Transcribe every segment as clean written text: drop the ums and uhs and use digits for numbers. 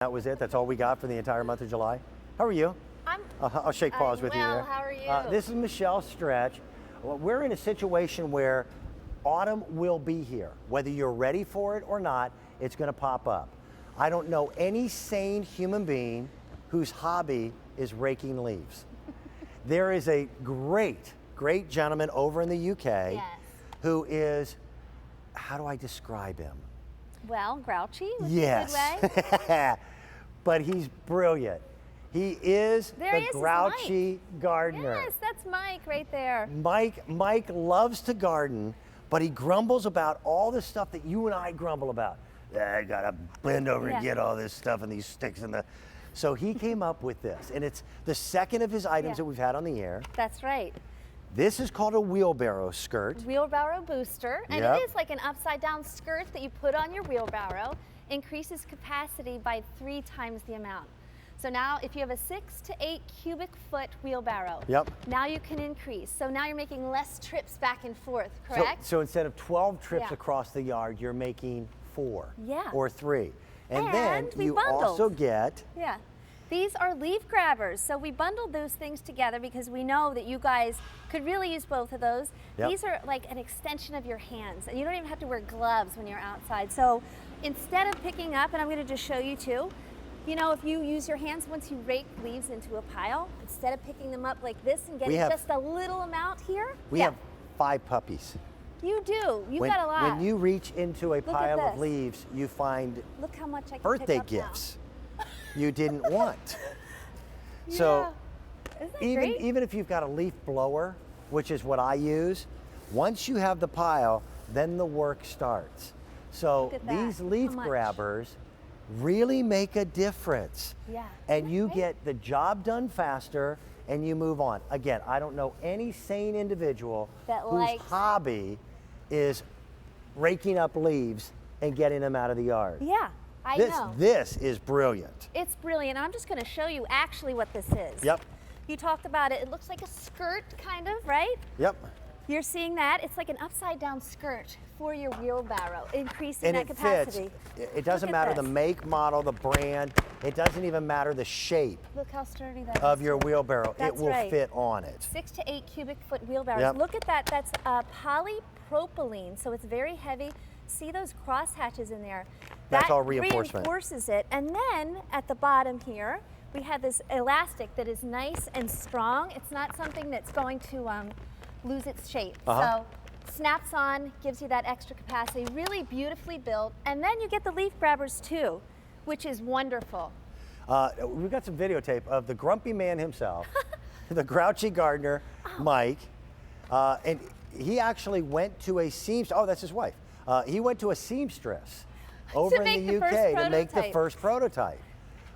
That was it? That's all we got for the entire month of July? How are you? I'll shake paws with you there. How are you? This is Michelle Stretch. Well, we're in a situation where autumn will be here. Whether you're ready for it or not, it's going to pop up. I don't know any sane human being whose hobby is raking leaves. There is a great gentleman over in the UK who is, how do I describe him? Well, grouchy would yes. be a good way. But he's brilliant. He is the grouchy gardener. Yes, that's Mike right there. Mike loves to garden, but he grumbles about all the stuff that you and I grumble about. I gotta bend over and get all this stuff and these sticks in the. So he came up with this, and it's the second of his items that we've had on the air. That's right. This is called a wheelbarrow skirt. Wheelbarrow booster, and it is like an upside down skirt that you put on your wheelbarrow, increases capacity by 3 times the amount. So now if you have a 6 to 8 cubic foot wheelbarrow, now you can increase. So now you're making less trips back and forth, correct? So instead of 12 trips across the yard, you're making 4 or 3. And then you also get these are leaf grabbers. So we bundled those things together because we know that you guys could really use both of those. These are like an extension of your hands, and you don't even have to wear gloves when you're outside. So instead of picking up, and I'm going to just show you too, you know, if you use your hands once you rake leaves into a pile, instead of picking them up like this and getting just a little amount here. We have 5 puppies. You do. You've got a lot. When you reach into a pile of leaves, you find look how much I can birthday pick up gifts you didn't want. So even if you've got a leaf blower, which is what I use, once you have the pile, then the work starts. So these leaf grabbers really make a difference. And you get the job done faster and you move on. Again, I don't know any sane individual whose hobby is raking up leaves and getting them out of the yard. I know. This is brilliant. It's brilliant. I'm just going to show you actually what this is. You talked about it. It looks like a skirt, kind of, right? You're seeing that? It's like an upside down skirt for your wheelbarrow, increasing that capacity. Fits. It doesn't matter the make, model, the brand. It doesn't even matter the shape. Look how sturdy that is. Of your wheelbarrow. It will fit on it. 6 to 8 cubic foot wheelbarrows. Look at that. That's polypropylene, so it's very heavy. See those cross hatches in there? That's all reinforcement. Reinforces it. And then at the bottom here, we have this elastic that is nice and strong. It's not something that's going to lose its shape. So snaps on, gives you that extra capacity, really beautifully built. And then you get the leaf grabbers too, which is wonderful. We've got some videotape of the grumpy man himself, the grouchy gardener, Mike, and he actually went to a seamstress. Oh, that's his wife. He went to a seamstress over in the UK to make the first prototype,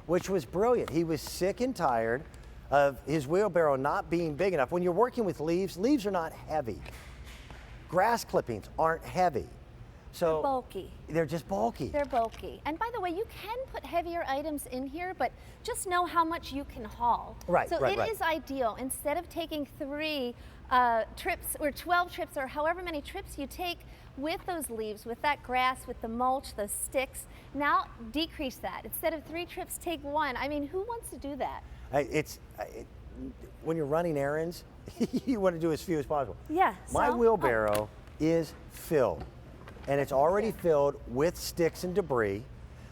which was brilliant. He was sick and tired of his wheelbarrow not being big enough. When you're working with leaves, leaves are not heavy. Grass clippings aren't heavy. So they're bulky. They're just bulky. They're bulky. And by the way, you can put heavier items in here, but just know how much you can haul. So it is ideal. Instead of taking 3 trips or 12 trips or however many trips you take with those leaves, with that grass, with the mulch, those sticks, now decrease that. Instead of 3 trips, take 1. I mean, who wants to do that? When you're running errands, you want to do as few as possible. My so, wheelbarrow is filled, and it's already filled with sticks and debris,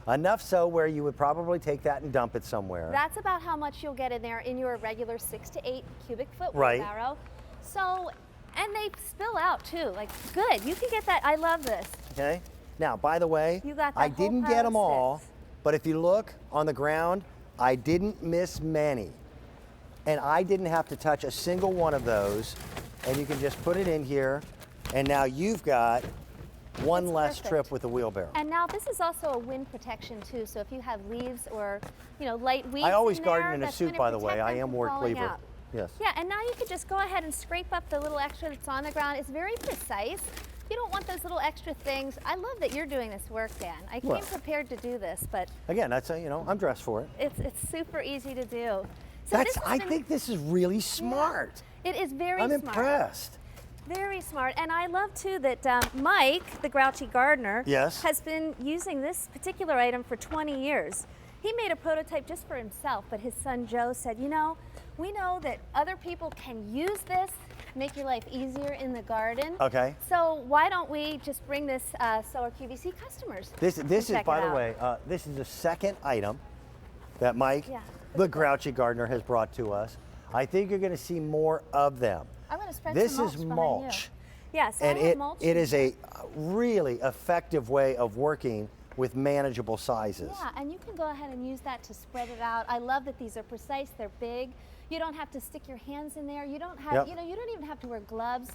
enough so where you would probably take that and dump it somewhere. That's about how much you'll get in there in your regular 6 to 8 cubic foot wheelbarrow. So, and they spill out too, like good. You can get that. I love this. Okay. Now, by the way, I didn't get them all, but if you look on the ground, I didn't miss many. And I didn't have to touch a single one of those. And you can just put it in here, and now you've got one less trip with the wheelbarrow. And now this is also a wind protection too. So if you have leaves or light weeds, I always garden in a suit, by the way. I am ward cleaver. Yeah, and now you could just go ahead and scrape up the little extra that's on the ground. It's very precise. You don't want those little extra things. I love that you're doing this work, Dan. I came prepared to do this, but again, that's I'm dressed for it. It's super easy to do. So I think this is really smart. It is very smart. I'm impressed. Very smart. And I love too that Mike, the grouchy gardener, has been using this particular item for 20 years. He made a prototype just for himself, but his son Joe said, you know, we know that other people can use this, make your life easier in the garden. Okay. So why don't we just bring this so our QVC customers This is, by the out. way, this is the second item that Mike, Yeah. the Grouchy gardener, has brought to us. I think you're going to see more of them. I'm going to spread This some is mulch behind mulch. you. Yeah, so And I have mulch. it is a really effective way of working with manageable sizes. Yeah, and you can go ahead and use that to spread it out. I love that these are precise, they're big. You don't have to stick your hands in there. You don't have, Yep. you know, you don't even have to wear gloves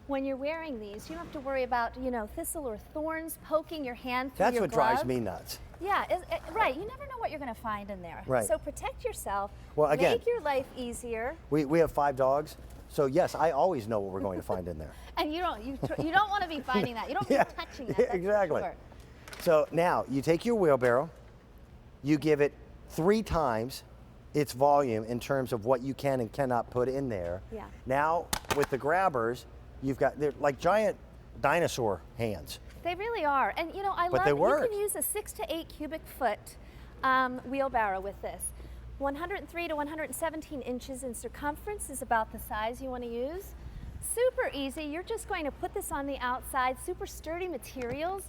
when you're wearing these. You don't have to worry about, you know, thistle or thorns poking your hand through That's your what glove. drives me nuts. Yeah, right. You never know what you're going to find in there. Right. So protect yourself. Well, again, make your life easier. We have 5 dogs, so yes, I always know what we're going to find in there. And you don't want to be finding that. You don't want to be touching that. Yeah, That's exactly. For sure. So now you take your wheelbarrow, you give it 3 times its volume in terms of what you can and cannot put in there. Yeah. Now with the grabbers, they're like giant dinosaur hands. They really are. And you know, I love they that work. you can use a 6 to 8 cubic foot wheelbarrow with this. 103 to 117 inches in circumference is about the size you want to use. Super easy. You're just going to put this on the outside, super sturdy materials,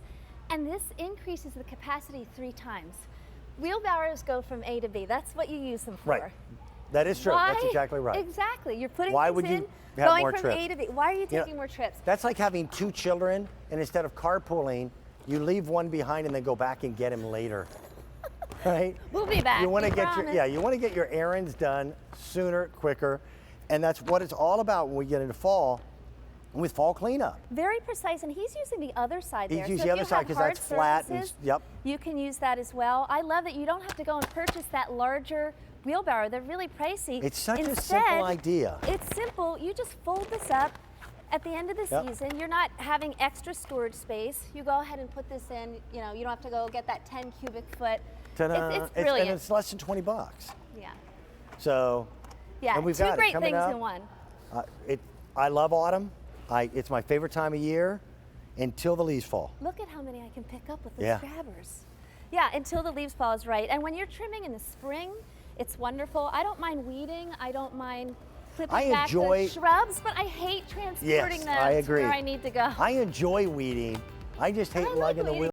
and this increases the capacity 3 times. Wheelbarrows go from A to B. That's what you use them for. Right. That is true. That's exactly right. Exactly. You're putting Why things would you in, have going more from trips? A to B. Why are you You know, taking more trips? That's like having 2 children, and instead of carpooling, you leave one behind and then go back and get him later. Right? We'll be back. You want to we get promise. you want to get your errands done sooner, quicker, and that's what it's all about when we get into fall, with fall cleanup. Very precise, and he's using the other side there. He's using so the if other you side have 'cause hard that's flat and surfaces, yep. You can use that as well. I love that you don't have to go and purchase that larger wheelbarrow. They're really pricey. It's such a Instead, simple idea. It's simple. You just fold this up. At the end of the Yep. season, you're not having extra storage space. You go ahead and put this in. You know, you don't have to go get that 10 cubic foot. Ta-da. It's brilliant. And it's less than $20. Yeah. So, Yeah. and we've 2 got it great coming things up. in one. I love autumn. It's my favorite time of year until the leaves fall. Look at how many I can pick up with those Yeah. grabbers. Yeah, until the leaves fall is right. And when you're trimming in the spring, it's wonderful. I don't mind weeding. I don't mind clipping back the shrubs, but I hate transporting them I to agree. where I need to go. I enjoy weeding. I just hate I like lugging the weeding. wheel.